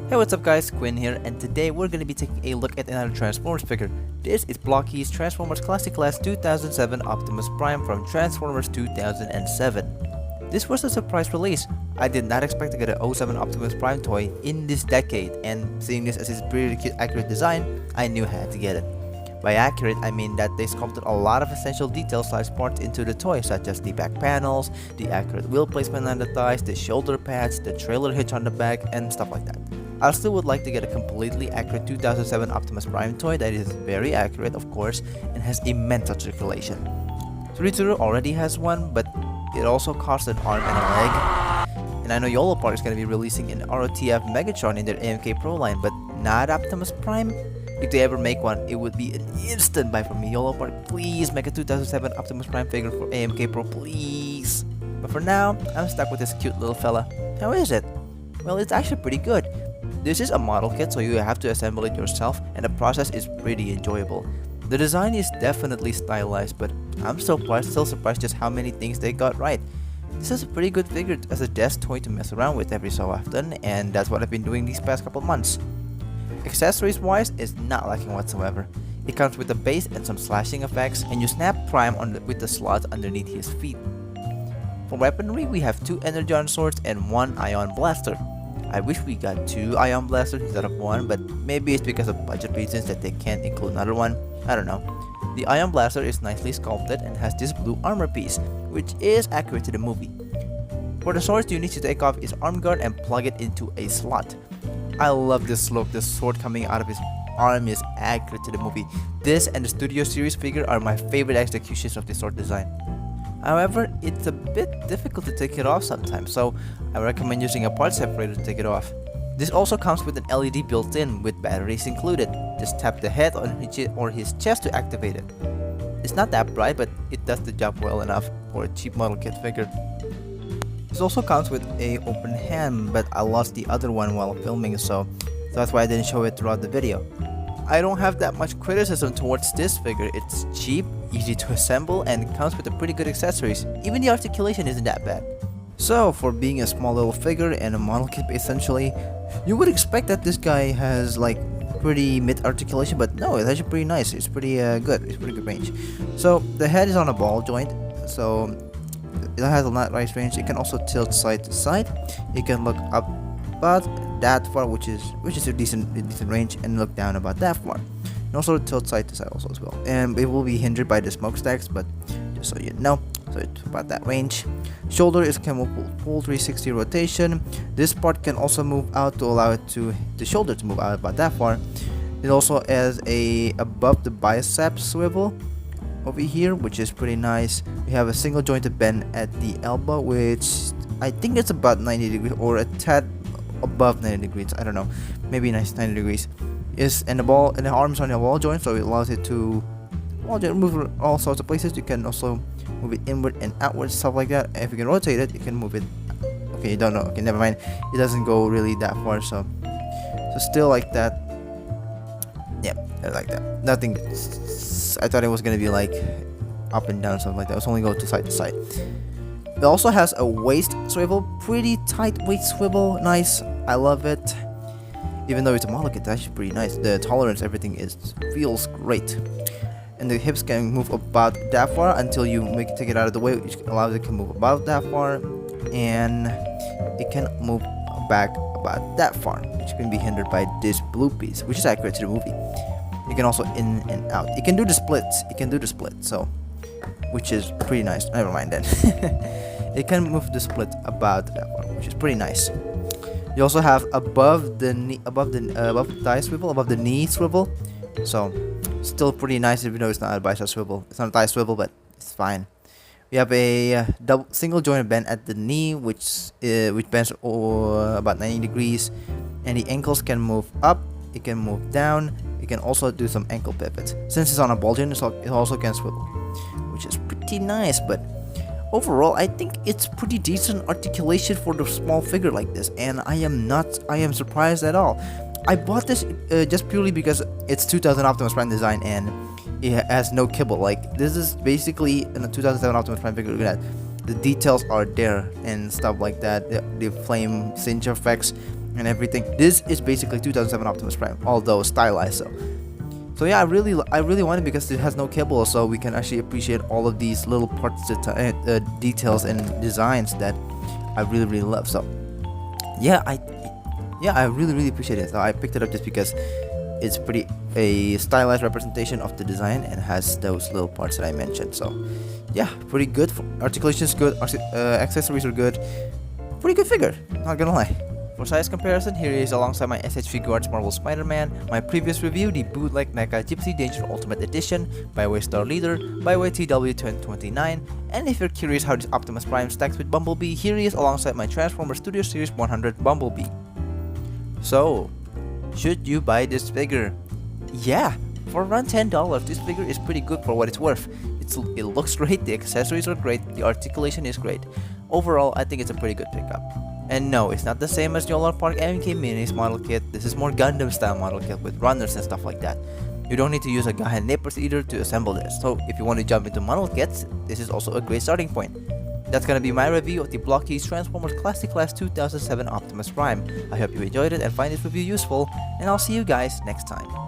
Hey, what's up guys, Quinn here, and today we're going to be taking a look at another Transformers figure. This is Blokees Transformers Classic Class 2007 Optimus Prime from Transformers 2007. This was a surprise release. I did not expect to get an 07 Optimus Prime toy in this decade, and seeing this as its pretty cute accurate design, I knew I had to get it. By accurate, I mean that they sculpted a lot of essential details slash parts into the toy, such as the back panels, the accurate wheel placement on the thighs, the shoulder pads, the trailer hitch on the back, and stuff like that. I still would like to get a completely accurate 2007 Optimus Prime toy that is very accurate, of course, and has immense articulation. 3-2 already has one, but it also costs an arm and a leg. And I know YOLO Park is going to be releasing an ROTF Megatron in their AMK Pro line, but not Optimus Prime. If they ever make one, it would be an instant buy for me. YOLO Park, please make a 2007 Optimus Prime figure for AMK Pro, please. But for now, I'm stuck with this cute little fella. How is it? Well, it's actually pretty good. This is a model kit, so you have to assemble it yourself, and the process is pretty enjoyable. The design is definitely stylized, but I'm still surprised just how many things they got right. This is a pretty good figure as a desk toy to mess around with every so often, and that's what I've been doing these past couple months. Accessories wise, it's not lacking whatsoever. It comes with a base and some slashing effects, and you snap Prime with the slots underneath his feet. For weaponry, we have 2 Energon swords and 1 Ion Blaster. I wish we got 2 Ion Blasters instead of 1, but maybe it's because of budget reasons that they can't include another one. I don't know. The Ion Blaster is nicely sculpted and has this blue armor piece, which is accurate to the movie. For the swords, you need to take off his arm guard and plug it into a slot. I love this look. The sword coming out of his arm is accurate to the movie. This and the Studio Series figure are my favorite executions of this sword design. However, it's a bit difficult to take it off sometimes, so I recommend using a part separator to take it off. This also comes with an LED built in with batteries included. Just tap the head on his chest to activate it. It's not that bright, but it does the job well enough for a cheap model kit figure. This also comes with a open hand, but I lost the other one while filming, so that's why I didn't show it throughout the video. I don't have that much criticism towards this figure. It's cheap, easy to assemble, and comes with a pretty good accessories. Even the articulation isn't that bad. So, for being a small little figure and a model kit essentially, you would expect that this guy has like pretty mid articulation, but no, it's actually pretty nice. It's pretty good. It's pretty good range. So, the head is on a ball joint, so it has a nice range. It can also tilt side to side. It can look up about that far, which is a decent range, and look down about that far. And also tilt side to side also as well. And it will be hindered by the smokestacks, but just so you know, so it's about that range. Shoulder is can move full 360 rotation. This part can also move out to allow it to the shoulder to move out about that far. It also has a above the bicep swivel over here, which is pretty nice. We have a single jointed bend at the elbow, which I think it's about 90 degrees or a tad above 90 degrees. I don't know, maybe 90 degrees. And the arms on the wall joint, so it allows it to move all sorts of places. You can also move it inward and outward, stuff like that. And if you can rotate it, you can move it. Okay, you don't know. Okay, never mind. It doesn't go really that far, so still like that. Yeah, like that. Nothing. I thought it was gonna be like up and down, something like that. It's only go to side to side. It also has a waist swivel, pretty tight waist swivel, nice. I love it. Even though it's a model kit, it's actually pretty nice. The tolerance, everything feels great. And the hips can move about that far until you take it out of the way, which allows it to move about that far, and it can move back about that far, which can be hindered by this blue piece, which is accurate to the movie. You can also in and out. It can do the splits. So which is pretty nice. Never mind then. It can move the split about that far, which is pretty nice. You also have above the thigh swivel, above the knee swivel. So still pretty nice, even though it's not a bicep swivel. It's not a thigh swivel, but it's fine. We have a single jointed bend at the knee, which bends about 90 degrees, and the ankles can move up. It can move down. It can also do some ankle pivots. Since it's on a ball joint, it also can swivel, which is pretty nice. But overall, I think it's pretty decent articulation for the small figure like this, and I am surprised at all. I bought this just purely because it's 2000 Optimus Prime design and it has no kibble. Like, this is basically in a 2007 Optimus Prime figure. Look at that. The details are there and stuff like that. The flame singe effects and everything. This is basically 2007 Optimus Prime, although stylized. So yeah, I really want it because it has no cable, so we can actually appreciate all of these little parts, details and designs that I really love. So yeah, I really appreciate it. So I picked it up just because it's pretty a stylized representation of the design and has those little parts that I mentioned. So yeah, pretty good. Articulation is good. Accessories are good. Pretty good figure, not gonna lie. For size comparison, here he is alongside my SH Figuarts Marvel Spider-Man, my previous review, the bootleg NECA Gypsy Danger Ultimate Edition, by way Star Leader, by way TW1029, and if you're curious how this Optimus Prime stacks with Bumblebee, here he is alongside my Transformers Studio Series 100 Bumblebee. So, should you buy this figure? Yeah, for around $10, this figure is pretty good for what it's worth. It looks great, the accessories are great, the articulation is great. Overall, I think it's a pretty good pickup. And no, it's not the same as the Yolar Park MK Minis model kit. This is more Gundam style model kit with runners and stuff like that. You don't need to use a Gahan Nippers either to assemble this. So if you want to jump into model kits, this is also a great starting point. That's gonna be my review of the Blokees Transformers Classic Class 2007 Optimus Prime. I hope you enjoyed it and find this review useful, and I'll see you guys next time.